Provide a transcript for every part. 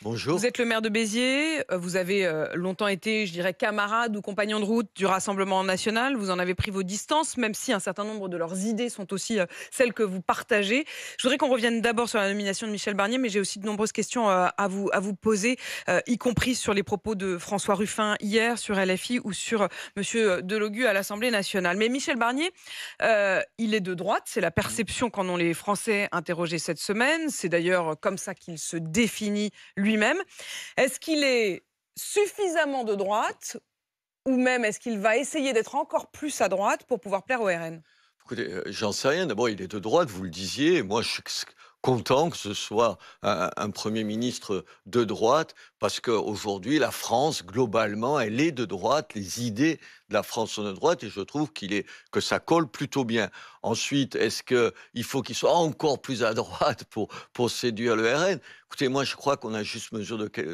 Bonjour. Vous êtes le maire de Béziers, vous avez longtemps été, je dirais, camarade ou compagnon de route du Rassemblement national. Vous en avez pris vos distances, même si un certain nombre de leurs idées sont aussi celles que vous partagez. Je voudrais qu'on revienne d'abord sur la nomination de Michel Barnier, mais j'ai aussi de nombreuses questions à vous poser, y compris sur les propos de François Ruffin hier sur LFI ou sur Monsieur Delogu à l'Assemblée nationale. Mais Michel Barnier, il est de droite, c'est la perception qu'en ont les Français interrogés cette semaine. C'est d'ailleurs comme ça qu'il se définit lui-même. Est-ce qu'il est suffisamment de droite ou même est-ce qu'il va essayer d'être encore plus à droite pour pouvoir plaire au RN? Écoutez, j'en sais rien. D'abord, il est de droite, vous le disiez. Moi, je suis content que ce soit un Premier ministre de droite, parce qu'aujourd'hui, la France, globalement, elle est de droite. Les idées de la France sont de droite, et je trouve que ça colle plutôt bien. Ensuite, est-ce qu'il faut qu'il soit encore plus à droite pour séduire le RN? Écoutez, moi, je crois qu'on a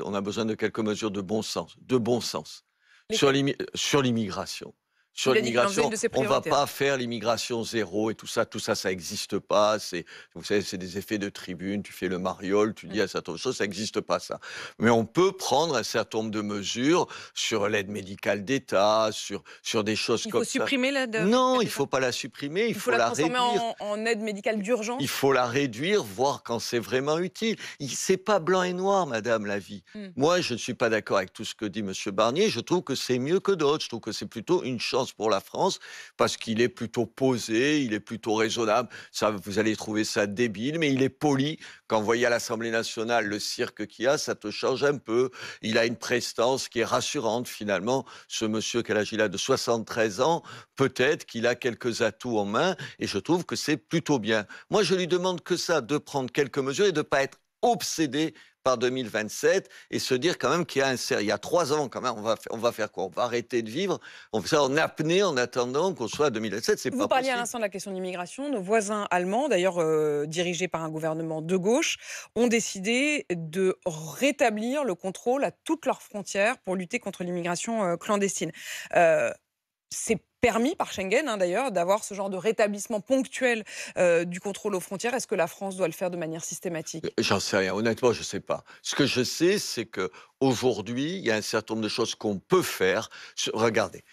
on a besoin de quelques mesures de bon sens. De bon sens. Lesquels? Sur l'immigration. Sur Il a dit qu'il en faisait une l'immigration, de ses on ne va priorités. pas faire l'immigration zéro et tout ça, ça n'existe pas. Vous savez, c'est des effets de tribune. Tu fais le mariole, tu dis un certain nombre de choses, ça n'existe pas ça. Mais on peut prendre un certain nombre de mesures sur l'aide médicale d'État, sur des choses Il faut comme ça. supprimer l'aide Non, médicale il ne d'État. faut pas la supprimer, il Il faut faut la la transformer réduire. en aide médicale Il d'urgence. faut la réduire, voir quand c'est vraiment utile. C'est pas blanc et noir, madame, la vie. Mm. Moi, je ne suis pas d'accord avec tout ce que dit monsieur Barnier. Je trouve que c'est mieux que d'autres. Je trouve que c'est plutôt une chance pour la France, parce qu'il est plutôt posé, il est plutôt raisonnable. Ça, vous allez trouver ça débile, mais il est poli. Quand vous voyez à l'Assemblée nationale le cirque qu'il y a, ça te change un peu. Il a une prestance qui est rassurante, finalement. Ce monsieur, quel âge il a, de 73 ans, peut-être qu'il a quelques atouts en main, et je trouve que c'est plutôt bien. Moi, je lui demande que ça, de prendre quelques mesures et de ne pas être obsédé par 2027 et se dire quand même qu'il y a il y a 3 ans quand même, on va faire quoi? On va arrêter de vivre? On fait ça en apnée en attendant qu'on soit à 2027? C'est Vous pas parliez à possible. l'instant de la question de l'immigration. Nos voisins allemands, d'ailleurs dirigés par un gouvernement de gauche, ont décidé de rétablir le contrôle à toutes leurs frontières pour lutter contre l'immigration clandestine. Euh, c'est permis par Schengen, hein, d'ailleurs, d'avoir ce genre de rétablissement ponctuel du contrôle aux frontières. Est-ce que la France doit le faire de manière systématique? J'en sais rien, honnêtement, je sais pas. Ce que je sais, c'est que aujourd'hui, il y a un certain nombre de choses qu'on peut faire. Regardez,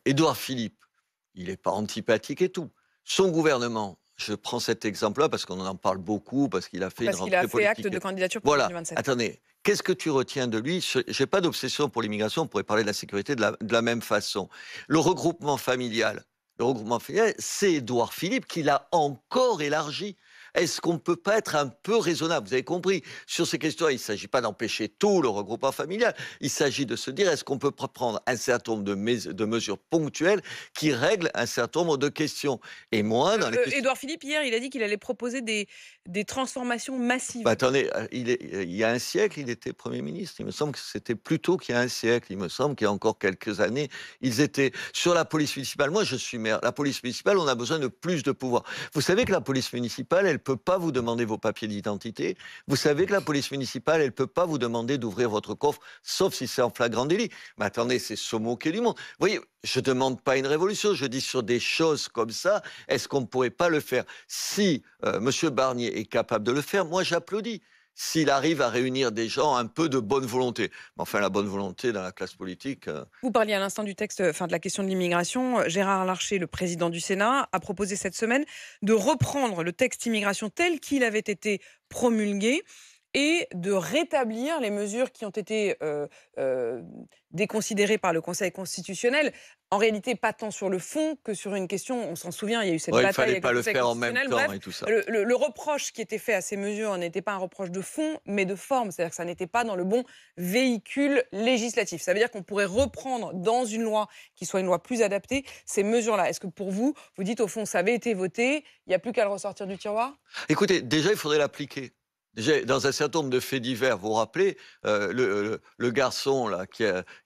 Édouard Philippe, il n'est pas antipathique et tout. Son gouvernement, je prends cet exemple-là parce qu'on en parle beaucoup, parce qu'il a fait une Parce qu'il a rentrée fait acte politique. de candidature pour Voilà, 2027. attendez, qu'est-ce que tu retiens de lui? Je n'ai pas d'obsession pour l'immigration, on pourrait parler de la sécurité de la même façon. Le regroupement familial, c'est Édouard Philippe qui l'a encore élargi. Est-ce qu'on ne peut pas être un peu raisonnable? Vous avez compris, sur ces questions, il ne s'agit pas d'empêcher tout le regroupement familial. Il s'agit de se dire, est-ce qu'on peut prendre un certain nombre de mesures ponctuelles qui règlent un certain nombre de questions? Et moi, dans les questions... Édouard Philippe, hier, il a dit qu'il allait proposer des transformations massives. Bah, attendez, il y a un siècle, il était Premier ministre. Il me semble que c'était plutôt qu'il y a un siècle. Il me semble qu'il y a encore quelques années, ils étaient sur la police municipale. Moi, je suis maire. La police municipale, on a besoin de plus de pouvoir. Vous savez que la police municipale, elle peut pas vous demander vos papiers d'identité. Vous savez que la police municipale, elle peut pas vous demander d'ouvrir votre coffre, sauf si c'est en flagrant délit. Mais attendez, c'est se moquer du monde. Vous voyez, je demande pas une révolution. Je dis sur des choses comme ça, est-ce qu'on ne pourrait pas le faire? Si Monsieur Barnier est capable de le faire, moi j'applaudis. S'il arrive à réunir des gens un peu de bonne volonté. Mais enfin, la bonne volonté dans la classe politique... Vous parliez à l'instant du texte, enfin de la question de l'immigration. Gérard Larcher, le président du Sénat, a proposé cette semaine de reprendre le texte immigration tel qu'il avait été promulgué et de rétablir les mesures qui ont été déconsidérées par le Conseil constitutionnel. En réalité, pas tant sur le fond que sur une question, on s'en souvient, il y a eu cette Ouais, il bataille fallait avec pas le le Conseil faire en même constitutionnel. temps Bref, et tout ça. le reproche qui était fait à ces mesures n'était pas un reproche de fond, mais de forme. C'est-à-dire que ça n'était pas dans le bon véhicule législatif. Ça veut dire qu'on pourrait reprendre dans une loi qui soit une loi plus adaptée ces mesures-là. Est-ce que pour vous, vous dites au fond, ça avait été voté, il n'y a plus qu'à le ressortir du tiroir? Écoutez, déjà, il faudrait l'appliquer. Déjà, dans un certain nombre de faits divers, vous vous rappelez, le garçon là,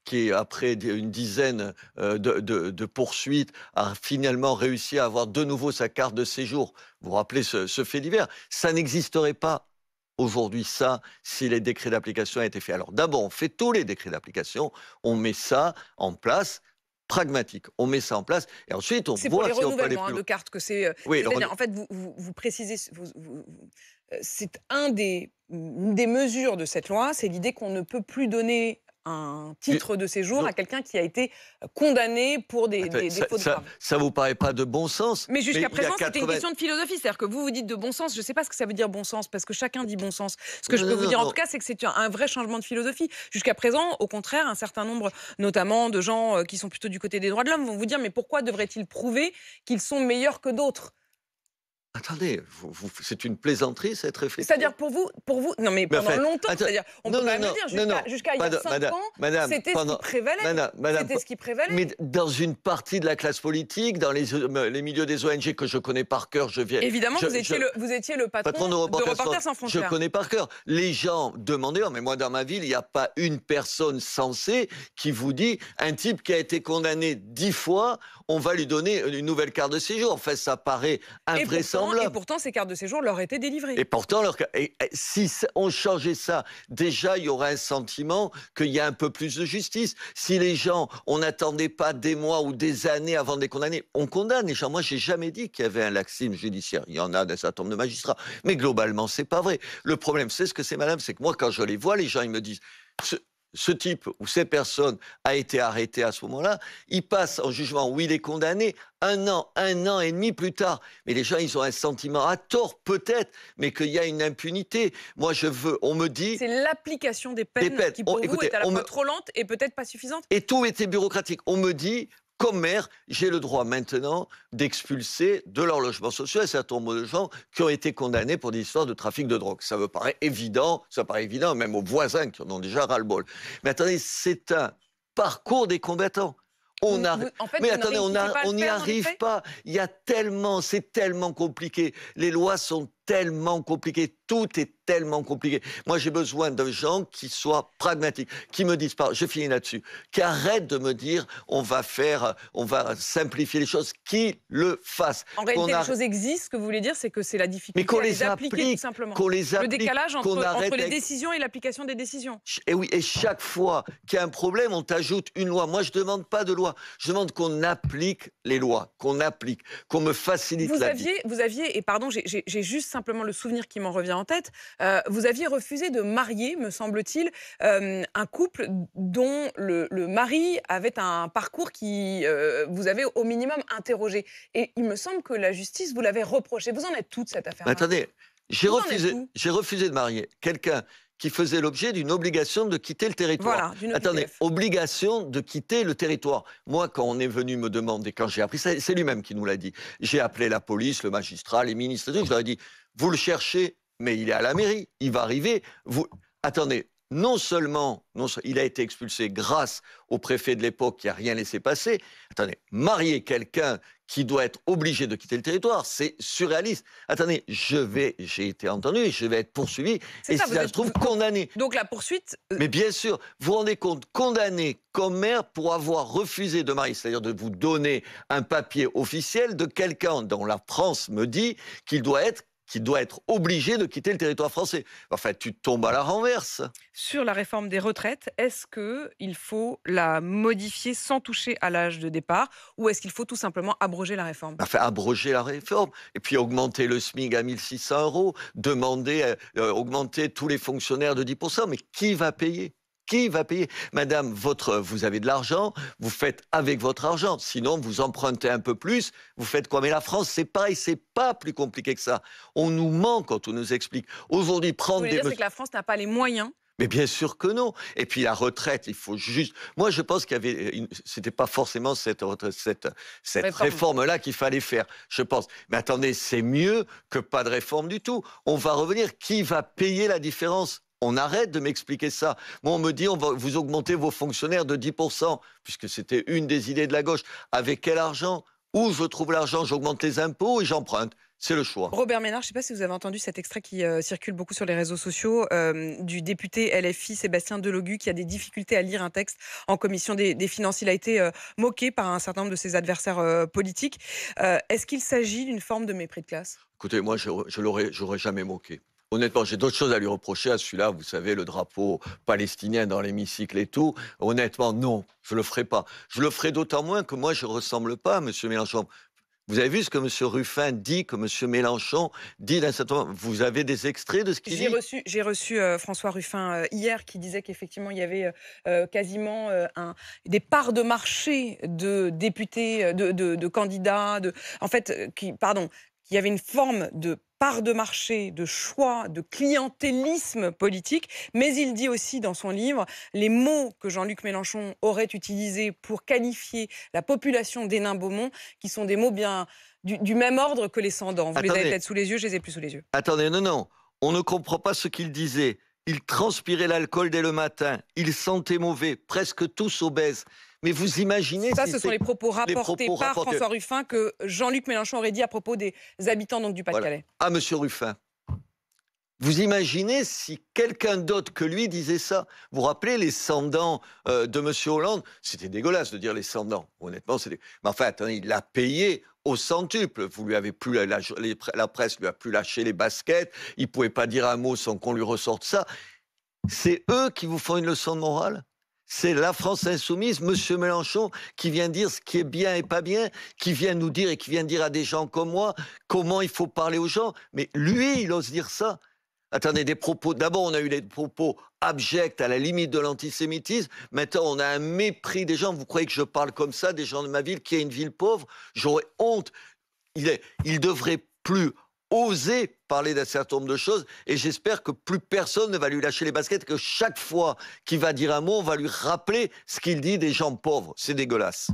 qui après une dizaine de poursuites, a finalement réussi à avoir de nouveau sa carte de séjour. Vous vous rappelez ce fait divers? Ça n'existerait pas aujourd'hui, ça, si les décrets d'application avaient été faits. Alors d'abord, on fait tous les décrets d'application, on met ça en place, pragmatique. On met ça en place, et ensuite, on C'est pour les voit si on peut aller renouvellements plus de loin. cartes que Oui, c'est-à-dire, en fait, vous précisez, c'est une des mesures de cette loi, c'est l'idée qu'on ne peut plus donner un Mais titre de séjour non, à quelqu'un qui a été, condamné pour attendez, des fautes graves. ça vous paraît pas de bon sens? Mais jusqu'à Mais il y a présent, c'était une 80 question de philosophie. C'est-à-dire que vous dites de bon sens, je ne sais pas ce que ça veut dire bon sens, parce que chacun dit bon sens. Ce que je non, peux non, vous non, dire en non. tout cas, c'est que c'est un vrai changement de philosophie. Jusqu'à présent, au contraire, un certain nombre, notamment de gens qui sont plutôt du côté des droits de l'homme, vont vous dire mais pourquoi devraient-ils prouver qu'ils sont meilleurs que d'autres? Attendez, c'est une plaisanterie cette réflexion? C'est-à-dire pour vous, non mais Mais pendant enfin, longtemps, atta c'est-à-dire, on peut non, quand non, même le non, dire, non, non, jusqu'à il y a 5 ans, c'était ce qui pendant prévalait. madame, C'était ce qui prévalait. mais dans une partie de la classe politique, dans les milieux des ONG que je connais par cœur, Évidemment, je vous étiez le patron patron de de Reporters Reporters sans je frontières. connais par cœur. Les gens demandaient, oh, mais moi dans ma ville, il n'y a pas une personne sensée qui vous dit, un type qui a été condamné 10 fois, on va lui donner une nouvelle carte de séjour. Enfin, ça paraît Et invraisemblable. pourtant, ces cartes de séjour leur étaient délivrées. Et pourtant, si on changeait ça, déjà, il y aurait un sentiment qu'il y a un peu plus de justice. Si les gens, on n'attendait pas des mois ou des années avant de les condamner, on condamne les gens. Moi, j'ai jamais dit qu'il y avait un laxisme judiciaire. Il y en a d'un certain nombre de magistrats. Mais globalement, c'est pas vrai. Le problème, c'est ce que c'est, madame, c'est que moi, quand je les vois, les gens, ils me disent, ce type ou cette personne a été arrêté à ce moment-là, il passe en jugement où il est condamné un an et demi plus tard. Mais les gens, ils ont un sentiment, à tort peut-être, mais qu'il y a une impunité. Moi, on me dit, C'est l'application des peines qui, pour vous, écoutez, est à la fois trop lente et peut-être pas suffisante. et tout était bureaucratique. On me dit, comme maire, j'ai le droit maintenant d'expulser de leur logement social un certain nombre de gens qui ont été condamnés pour des histoires de trafic de drogue. Ça me paraît évident, même aux voisins qui en ont déjà ras-le-bol. Mais attendez, c'est un parcours des combattants. En fait, Mais vous ne attendez, réussissez pas à on le n'y faire dans les arrive faits. pas. C'est tellement compliqué. Les lois sont tellement compliquées. Tout est tellement compliqué. Moi, j'ai besoin de gens qui soient pragmatiques, qui me disent pas, je finis là-dessus, qui arrêtent de me dire, on va simplifier les choses, qui le fassent. En réalité, les choses existent. Ce que vous voulez dire, c'est que c'est la Mais difficulté qu'on à les les appliquer, tout applique, simplement. qu'on les Le applique, décalage qu'on arrête entre les avec... décisions et l'application des décisions. Et oui, et chaque fois qu'il y a un problème, on t'ajoute une loi. Moi, je demande pas de loi. Je demande qu'on applique les lois, qu'on me facilite la vie. Vous aviez, et pardon, j'ai juste simplement le souvenir qui m'en revient en tête, vous aviez refusé de marier, me semble-t-il, un couple dont le mari avait un parcours qui vous avait au minimum interrogé. Et il me semble que la justice vous l'avait reproché. Vous en êtes toute cette Mais affaire-là? attendez, Vous en êtes où? j'ai refusé de marier quelqu'un qui faisait l'objet d'une obligation de quitter le territoire. Voilà, d'une Attendez, OQTF. obligation de quitter le territoire. Moi, quand on est venu me demander, quand j'ai appris ça, c'est lui-même qui nous l'a dit. J'ai appelé la police, le magistrat, les ministres, et tout, je leur ai dit, vous le cherchez, mais il est à la mairie, il va arriver. Attendez, non seulement il a été expulsé grâce au préfet de l'époque qui a rien laissé passer. Attendez, marier quelqu'un qui doit être obligé de quitter le territoire, c'est surréaliste. Attendez, j'ai été entendu et je vais être poursuivi et si ça se trouve condamné. Donc la poursuite, Mais bien sûr, vous vous rendez compte, condamné comme maire pour avoir refusé de marier, c'est-à-dire de vous donner un papier officiel de quelqu'un dont la France me dit qu'il doit être obligé de quitter le territoire français. Enfin, tu tombes à la renverse. sur la réforme des retraites, est-ce qu'il faut la modifier sans toucher à l'âge de départ ou est-ce qu'il faut tout simplement abroger la réforme? Enfin, abroger la réforme et puis augmenter le SMIC à 1 600 €, demander, augmenter tous les fonctionnaires de 10%. Mais qui va payer? Qui va payer? Madame, vous avez de l'argent, vous faites avec votre argent. Sinon, vous empruntez un peu plus, vous faites quoi? Mais la France, c'est pareil, c'est pas plus compliqué que ça. On nous ment quand on nous explique. Aujourd'hui, Ce que vous prendre voulez des dire, c'est que la France n'a pas les moyens. Mais bien sûr que non. Et puis la retraite, il faut juste. Moi, je pense qu'il y avait. C'était pas forcément cette réforme-là qu'il fallait faire. Je pense. Mais attendez, c'est mieux que pas de réforme du tout. On va revenir. Qui va payer la différence? On arrête de m'expliquer ça. Moi, on me dit, on va vous augmenter vos fonctionnaires de 10%, puisque c'était une des idées de la gauche. Avec quel argent? Où je trouve l'argent? J'augmente les impôts et j'emprunte. C'est le choix. Robert Ménard, je ne sais pas si vous avez entendu cet extrait qui circule beaucoup sur les réseaux sociaux du député LFI Sébastien Delogu qui a des difficultés à lire un texte en commission des finances. Il a été moqué par un certain nombre de ses adversaires politiques. Est-ce qu'il s'agit d'une forme de mépris de classe? Écoutez, moi, j'aurais jamais moqué. Honnêtement, j'ai d'autres choses à lui reprocher à celui-là. Vous savez, le drapeau palestinien dans l'hémicycle et tout. Honnêtement, non, je le ferai pas. Je le ferai d'autant moins que moi, je ressemble pas à M. Mélenchon. Vous avez vu ce que M. Ruffin dit, que M. Mélenchon dit d'un certain moment. Vous avez des extraits de ce qu'il dit? J'ai reçu François Ruffin hier qui disait qu'effectivement il y avait quasiment des parts de marché de députés, de candidats, en fait, qu'il y avait une forme de part de marché, de choix, de clientélisme politique. Mais il dit aussi dans son livre les mots que Jean-Luc Mélenchon aurait utilisés pour qualifier la population d'Hénin-Beaumont, qui sont des mots bien du même ordre que les sans-dents. Vous les avez peut-être sous les yeux, je les ai plus sous les yeux. Attendez, non, non. On ne comprend pas ce qu'il disait. Il transpirait l'alcool dès le matin. Il sentait mauvais, presque tous obèses. Mais vous imaginez... Ça, si ce sont les propos rapportés par François Ruffin que Jean-Luc Mélenchon aurait dit à propos des habitants donc, du Pas-de-Calais. Voilà. Ah, monsieur Ruffin. Vous imaginez si quelqu'un d'autre que lui disait ça? Vous vous rappelez les sans-dents de M. Hollande? C'était dégueulasse de dire les sans-dents. Honnêtement, c'était... Mais enfin, attendez, il l'a payé au centuple. Vous lui avez plus la presse lui a plus lâché les baskets. Il ne pouvait pas dire un mot sans qu'on lui ressorte ça. C'est eux qui vous font une leçon de morale? C'est la France insoumise, M. Mélenchon, qui vient dire ce qui est bien et pas bien, qui vient nous dire et qui vient dire à des gens comme moi comment il faut parler aux gens. Mais lui, il ose dire ça. Attendez, des propos... D'abord, on a eu des propos abjects à la limite de l'antisémitisme. Maintenant, on a un mépris des gens. Vous croyez que je parle comme ça des gens de ma ville, qui est une ville pauvre? J'aurais honte. Il devrait plus oser parler d'un certain nombre de choses. Et j'espère que plus personne ne va lui lâcher les baskets, que chaque fois qu'il va dire un mot, on va lui rappeler ce qu'il dit des gens pauvres. C'est dégueulasse.